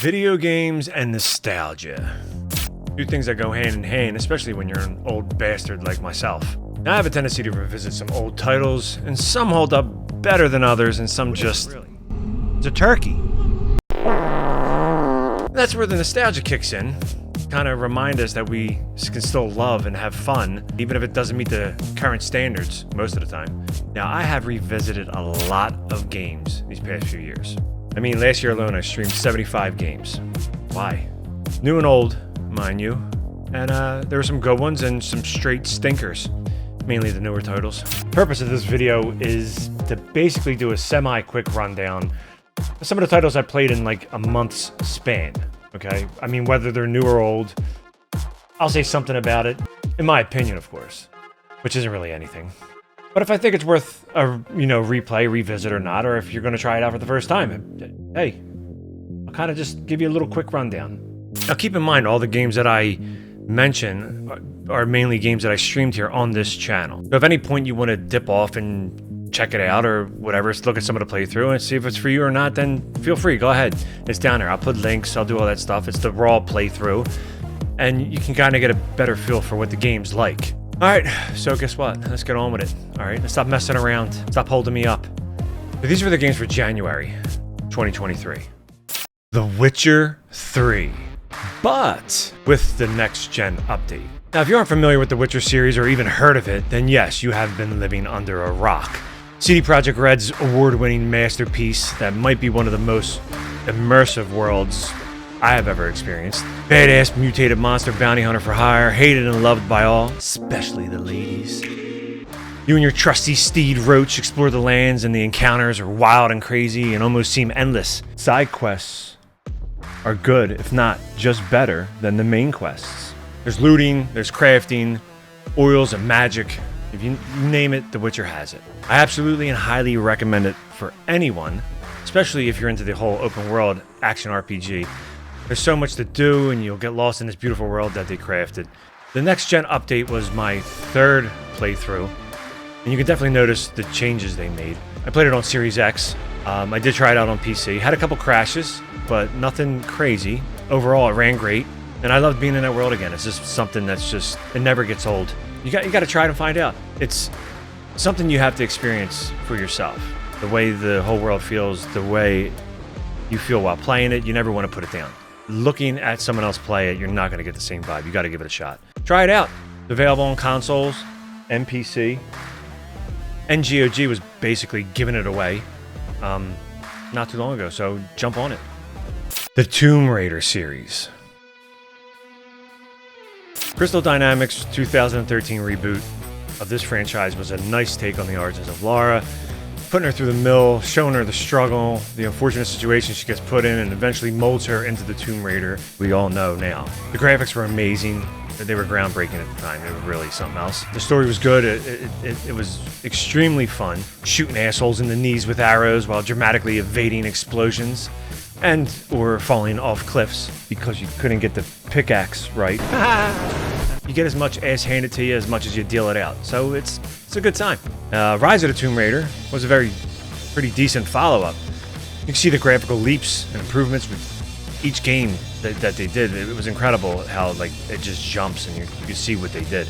Video games and nostalgia. Two things that go hand in hand, especially when you're an old bastard like myself. Now, I have a tendency to revisit some old titles, and some hold up better than others, and some just... It's a turkey. That's where the nostalgia kicks in. Kind of remind us that we can still love and have fun, even if it doesn't meet the current standards most of the time. Now, I have revisited a lot of games these past few years. I mean, last year alone, I streamed 75 games. Why? New and old, mind you. And there were some good ones and some straight stinkers. Mainly the newer titles. The purpose of this video is to basically do a semi-quick rundown of some of the titles I played in like a month's span. Okay? I mean, whether they're new or old, I'll say something about it. In my opinion, of course. Which isn't really anything. But if I think it's worth a, replay, revisit or not, or if you're going to try it out for the first time, hey, I'll kind of just give you a little quick rundown. Now keep in mind, all the games that I mention are mainly games that I streamed here on this channel. So if at any point you want to dip off and check it out or whatever, look at some of the playthrough and see if it's for you or not, then feel free, go ahead. It's down there. I'll put links, I'll do all that stuff. It's the raw playthrough, and you can kind of get a better feel for what the game's like. Alright, so guess what? Let's get on with it. Alright, let's stop messing around. Stop holding me up. But these were the games for January 2023. The Witcher 3. But with the next-gen update. Now, if you aren't familiar with the Witcher series or even heard of it, then yes, you have been living under a rock. CD Projekt Red's award-winning masterpiece that might be one of the most immersive worlds I have ever experienced. Badass mutated monster bounty hunter for hire, hated and loved by all, especially the ladies. You and your trusty steed Roach explore the lands, and the encounters are wild and crazy and almost seem endless. Side quests are good, if not just better, than the main quests. There's looting, there's crafting, oils and magic. If you name it, The Witcher has it. I absolutely and highly recommend it for anyone, especially if you're into the whole open world action RPG. There's so much to do, and you'll get lost in this beautiful world that they crafted. The next-gen update was my third playthrough, and you can definitely notice the changes they made. I played it on Series X. I did try it out on PC. Had a couple crashes, but nothing crazy. Overall, it ran great, and I loved being in that world again. It's just something that's just, it never gets old. You got to try it and find out. It's something you have to experience for yourself. The way the whole world feels, the way you feel while playing it, you never want to put it down. Looking at someone else play it, you're not going to get the same vibe. You got to give it a shot. Try it out. It's available on consoles, PC, and GOG was basically giving it away not too long ago, so jump on it. The Tomb Raider series. Crystal Dynamics' 2013 reboot of this franchise was a nice take on the origins of Lara, putting her through the mill, showing her the struggle, the unfortunate situation she gets put in, and eventually molds her into the Tomb Raider we all know now. The graphics were amazing. They were groundbreaking at the time. They were really something else. The story was good. It was extremely fun, shooting assholes in the knees with arrows while dramatically evading explosions and or falling off cliffs because you couldn't get the pickaxe right. You get as much ass handed to you as much as you deal it out. So it's a good time. Rise of the Tomb Raider was a pretty decent follow-up. You can see the graphical leaps and improvements with each game that they did. It was incredible how it just jumps and you can see what they did.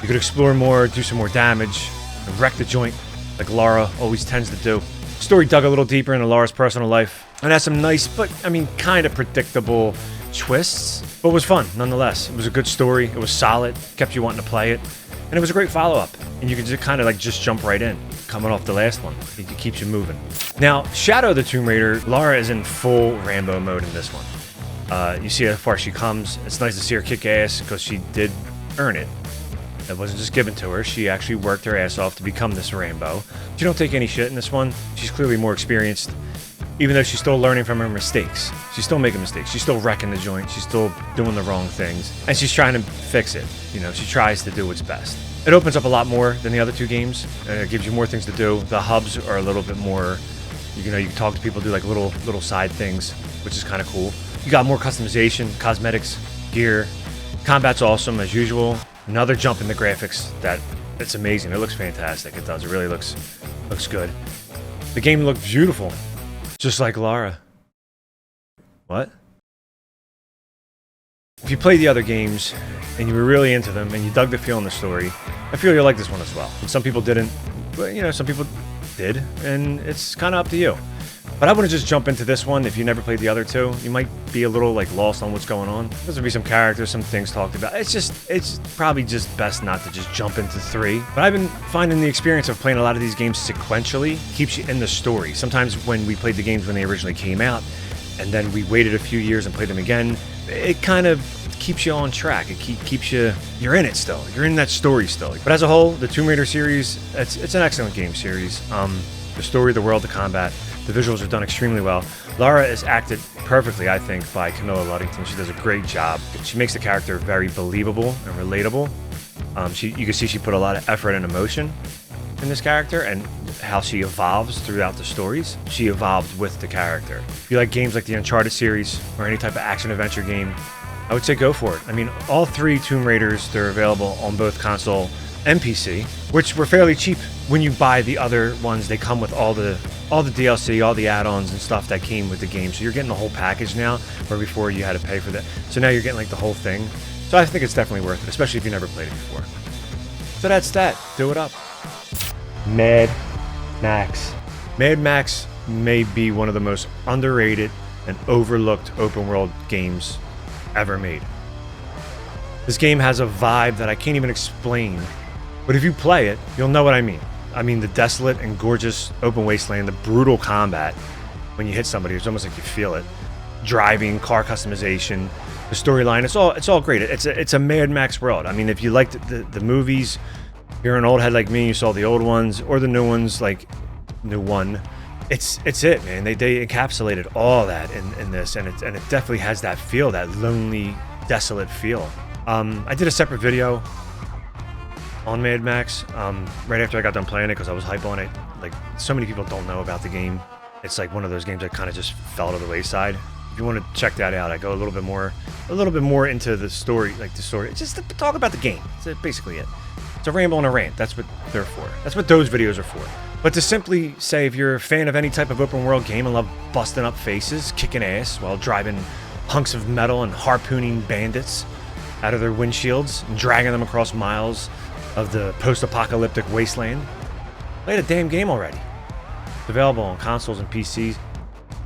You could explore more, do some more damage, and wreck the joint like Lara always tends to do. The story dug a little deeper into Lara's personal life and had some nice, but kind of predictable twists, but was fun nonetheless. It was a good story. It was solid, kept you wanting to play it, and it was a great follow-up. And you could just kind of just jump right in, coming off the last one. It keeps you moving. Now, Shadow of the Tomb Raider, Lara is in full Rambo mode in this one. You see how far she comes. It's nice to see her kick ass because she did earn it. That wasn't just given to her. She actually worked her ass off to become this Rambo. She don't take any shit in this one. She's clearly more experienced. Even though she's still learning from her mistakes. She's still making mistakes. She's still wrecking the joint. She's still doing the wrong things. And she's trying to fix it. She tries to do what's best. It opens up a lot more than the other two games. It gives you more things to do. The hubs are a little bit more, you can talk to people, do little side things, which is kind of cool. You got more customization, cosmetics, gear. Combat's awesome as usual. Another jump in the graphics it's amazing. It looks fantastic. It does. It really looks good. The game looked beautiful. Just like Lara. What? if you played the other games and you were really into them and you dug the feel in the story, I feel you'll like this one as well. And some people didn't, but you know, some people did, and it's kind of up to you. But I wouldn't just jump into this one if you never played the other two. You might be a little like lost on what's going on. There's gonna be some characters, some things talked about. It's probably just best not to just jump into 3. But I've been finding the experience of playing a lot of these games sequentially keeps you in the story. Sometimes when we played the games when they originally came out, and then we waited a few years and played them again, it kind of keeps you on track. It keeps you're in it still. You're in that story still. But as a whole, the Tomb Raider series, it's an excellent game series. The story, the world, the combat, the visuals are done extremely well. Lara is acted perfectly, I think, by Camilla Luddington. She does a great job. She makes the character very believable and relatable. You can see she put a lot of effort and emotion in this character, and how she evolves throughout the stories. She evolved with the character. If you like games like the Uncharted series or any type of action-adventure game, I would say go for it. I mean, all 3 Tomb Raiders, they're available on both console and PC, which were fairly cheap. When you buy the other ones, they come with all the DLC, all the add-ons and stuff that came with the game. So you're getting the whole package now, where before you had to pay for that. So now you're getting like the whole thing. So I think it's definitely worth it, especially if you never played it before. So that's that. Do it up. Mad Max. Mad Max may be one of the most underrated and overlooked open world games ever made. This game has a vibe that I can't even explain, but if you play it, you'll know what I mean. I mean, the desolate and gorgeous open wasteland, the brutal combat when you hit somebody, it's almost like you feel it. Driving, car customization, the storyline, it's all great. It's a Mad Max world. I mean, if you liked the movies, you're an old head like me, you saw the old ones or the new ones, like new one. It's it, man. They encapsulated all that in this, and it definitely has that feel, that lonely, desolate feel. I did a separate video on Mad Max right after I got done playing it because I was hype on it. Like, so many people don't know about the game. It's like one of those games that kind of just fell to the wayside. If you want to check that out, I go a little bit more into the story, It's just to talk about the game. That's basically it. It's a ramble and a rant. That's what they're for. That's what those videos are for. But to simply say, if you're a fan of any type of open world game and love busting up faces, kicking ass while driving hunks of metal and harpooning bandits out of their windshields and dragging them across miles of the post-apocalyptic wasteland, play the damn game already. It's available on consoles and PCs.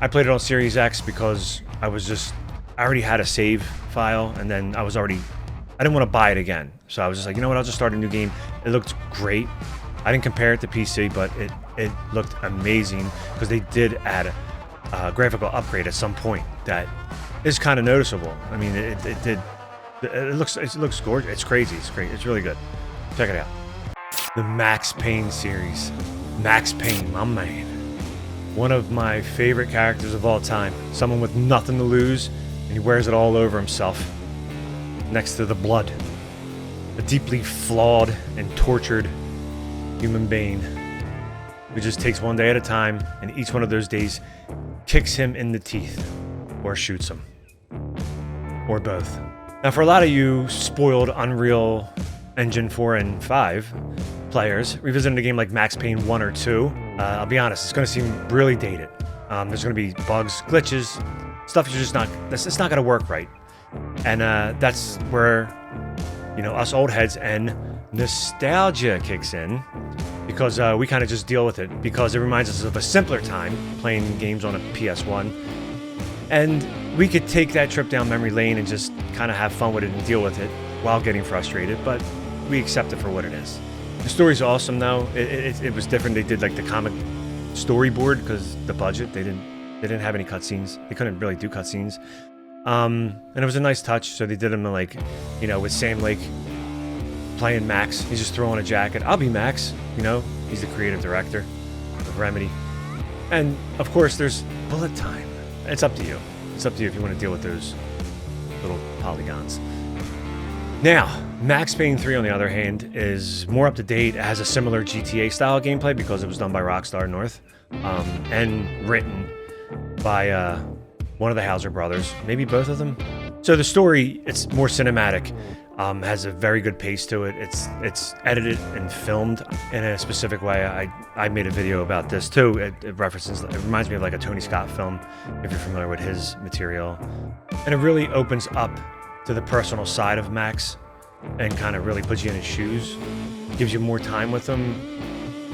I played it on Series X because I already had a save file, and then I didn't want to buy it again. So I was just like, you know what, I'll just start a new game. It looked great. I didn't compare it to PC, but it looked amazing because they did add a graphical upgrade at some point that is kind of noticeable. I mean, it looks gorgeous. It's crazy. It's great. It's really good. Check it out. The Max Payne series. Max Payne, my man. One of my favorite characters of all time. Someone with nothing to lose, and he wears it all over himself. Next to the blood. A deeply flawed and tortured human being who just takes one day at a time, and each one of those days kicks him in the teeth or shoots him. Or both. Now, for a lot of you spoiled Unreal Engine 4 and 5 players, revisiting a game like Max Payne 1 or 2, I'll be honest, it's going to seem really dated. There's going to be bugs, glitches, stuff it's not going to work right. And that's where, us old heads and nostalgia kicks in, because we kind of just deal with it, because it reminds us of a simpler time playing games on a PS1. And we could take that trip down memory lane and just kind of have fun with it and deal with it while getting frustrated, but we accept it for what it is. The story's awesome, though. It was different. They did like the comic storyboard because the budget. They didn't have any cutscenes. They couldn't really do cutscenes. And it was a nice touch. So they did them like, with Sam Lake playing Max. He's just throwing a jacket. I'll be Max. He's the creative director of Remedy. And of course, there's bullet time. It's up to you. It's up to you if you want to deal with those little polygons. Now, Max Payne 3, on the other hand, is more up to date. It has a similar GTA style gameplay because it was done by Rockstar North, and written by one of the Hauser brothers, maybe both of them. So the story, it's more cinematic, has a very good pace to it. It's edited and filmed in a specific way. I made a video about this too. It reminds me of like a Tony Scott film, if you're familiar with his material. And it really opens up to the personal side of Max and kind of really puts you in his shoes. Gives you more time with him,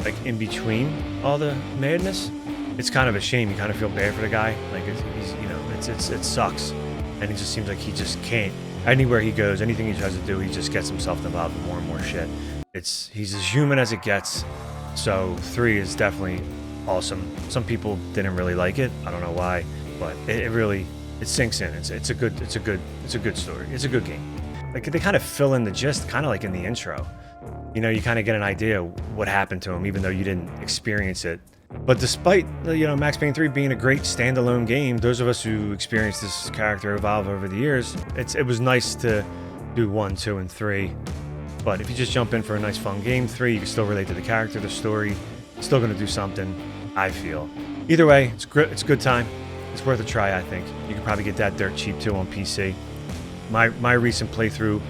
like in between all the madness. It's kind of a shame. You kind of feel bad for the guy. Like he's, you know, it sucks, and it just seems like he just can't. Anywhere he goes, anything he tries to do, he just gets himself involved in more and more shit. He's as human as it gets. So 3 is definitely awesome. Some people didn't really like it. I don't know why, but it really sinks in. It's a good story. It's a good game. Like they kind of fill in the gist, kind of like in the intro. You know, you kind of get an idea what happened to him, even though you didn't experience it. But despite, you know, Max Payne 3 being a great standalone game, those of us who experienced this character evolve over the years, it was nice to do 1, 2, and 3. But if you just jump in for a nice fun game, 3, you can still relate to the character, the story. It's still going to do something, I feel. Either way, it's a good time. It's worth a try, I think. You can probably get that dirt cheap too on PC. My recent playthrough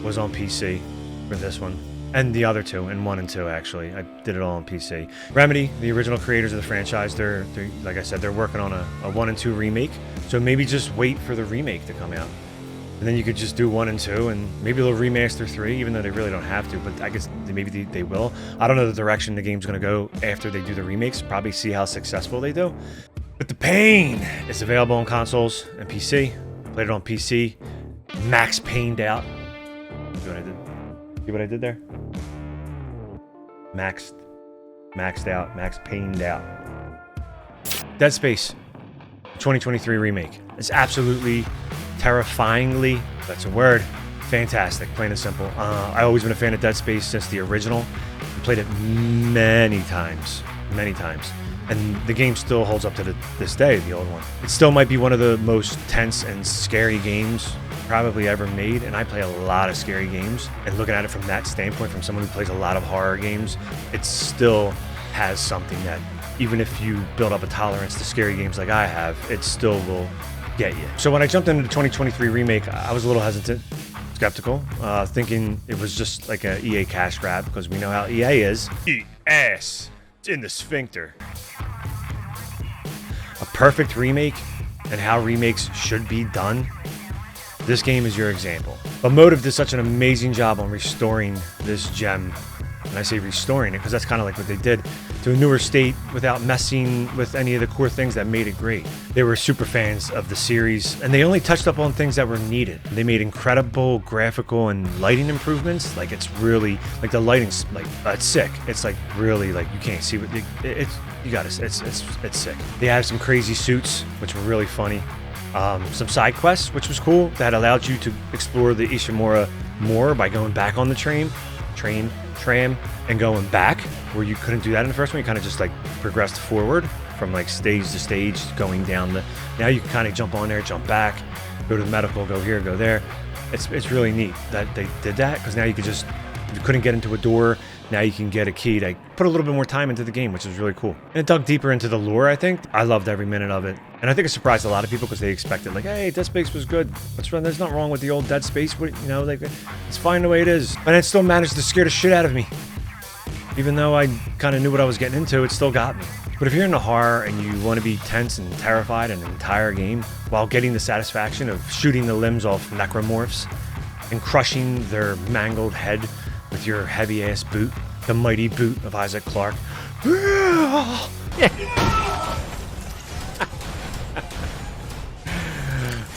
was on PC for this one. And the other 2, and 1 and 2 actually. I did it all on PC. Remedy, the original creators of the franchise, they're like I said, they're working on a 1 and 2 remake. So maybe just wait for the remake to come out. And then you could just do 1 and 2, and maybe they'll remaster 3, even though they really don't have to, but I guess maybe they will. I don't know the direction the game's gonna go after they do the remakes. Probably see how successful they do. But the Payne is available on consoles and PC. Played it on PC. Max Payned out. See what I did? See what I did there? Maxed out, Max Payned out. Dead Space 2023 remake. It's absolutely terrifyingly, that's a word, fantastic, plain and simple. I've always been a fan of Dead Space since the original. I played it many times. And the game still holds up to this day, the old one. It still might be one of the most tense and scary games probably ever made, and I play a lot of scary games, and looking at it from that standpoint, from someone who plays a lot of horror games, it still has something that, even if you build up a tolerance to scary games like I have, it still will get you. So when I jumped into the 2023 remake, I was a little hesitant, skeptical, thinking it was just like a EA cash grab, because we know how EA is. Eat ass. It's in the sphincter. A perfect remake, and how remakes should be done. This game is your example. But Motive did such an amazing job on restoring this gem. And I say restoring it because that's kind of like what they did, to a newer state without messing with any of the core things that made it great. They were super fans of the series, and they only touched up on things that were needed. They made incredible graphical and lighting improvements. Like, it's really, like, the lighting's like, it's sick. It's like really, like, you can't see what it's sick. They have some crazy suits, which were really funny. Some side quests, which was cool, that allowed you to explore the Ishimura more by going back on the tram, and going back, where you couldn't do that in the first one. You kind of just like progressed forward from like stage to stage, going down now you can kind of jump on there, jump back, go to the medical, go here, go there. It's really neat that they did that, because now you couldn't get into a door, now you can get a key to put a little bit more time into the game, which is really cool. And it dug deeper into the lore, I think. I loved every minute of it. And I think it surprised a lot of people, because they expected, like, hey, Dead Space was good. What's wrong? There's nothing wrong with the old Dead Space. You know, like, it's fine the way it is. And it still managed to scare the shit out of me. Even though I kind of knew what I was getting into, it still got me. But if you're into horror and you want to be tense and terrified an entire game, while getting the satisfaction of shooting the limbs off necromorphs and crushing their mangled head with your heavy-ass boot, the mighty boot of Isaac Clarke.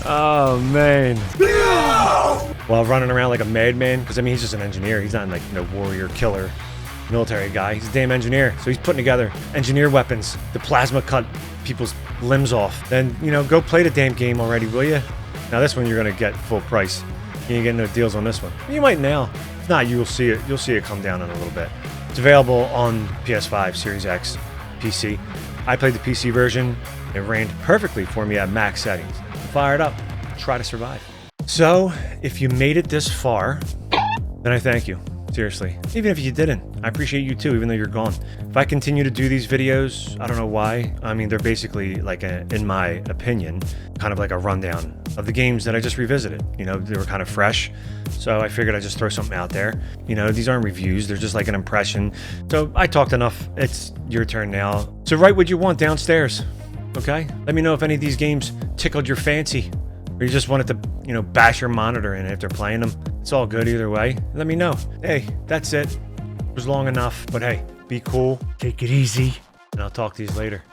Oh, man. While running around like a madman, because, I mean, he's just an engineer. He's not like no warrior, killer, military guy. He's a damn engineer. So he's putting together engineer weapons to plasma cut people's limbs off. Then, you know, go play the damn game already, will you? Now, this one you're going to get full price. You ain't getting no deals on this one. You might now. If not, you'll see it. You'll see it come down in a little bit. It's available on PS5, Series X, PC. I played the PC version. It ran perfectly for me at max settings. Fire it up. Try to survive. So, if you made it this far, then I thank you. Seriously. Even if you didn't, I appreciate you too, even though you're gone. If I continue to do these videos, I don't know why. I mean, they're basically like, in my opinion, kind of like a rundown of the games that I just revisited. You know, they were kind of fresh, so I figured I'd just throw something out there. You know, these aren't reviews, they're just like an impression. So I talked enough. It's your turn now. So write what you want downstairs, okay? Let me know if any of these games tickled your fancy. or you just wanted to, bash your monitor in after playing them, it's all good either way. Let me know. Hey, that's it. It was long enough, but hey, be cool, take it easy, and I'll talk to you later.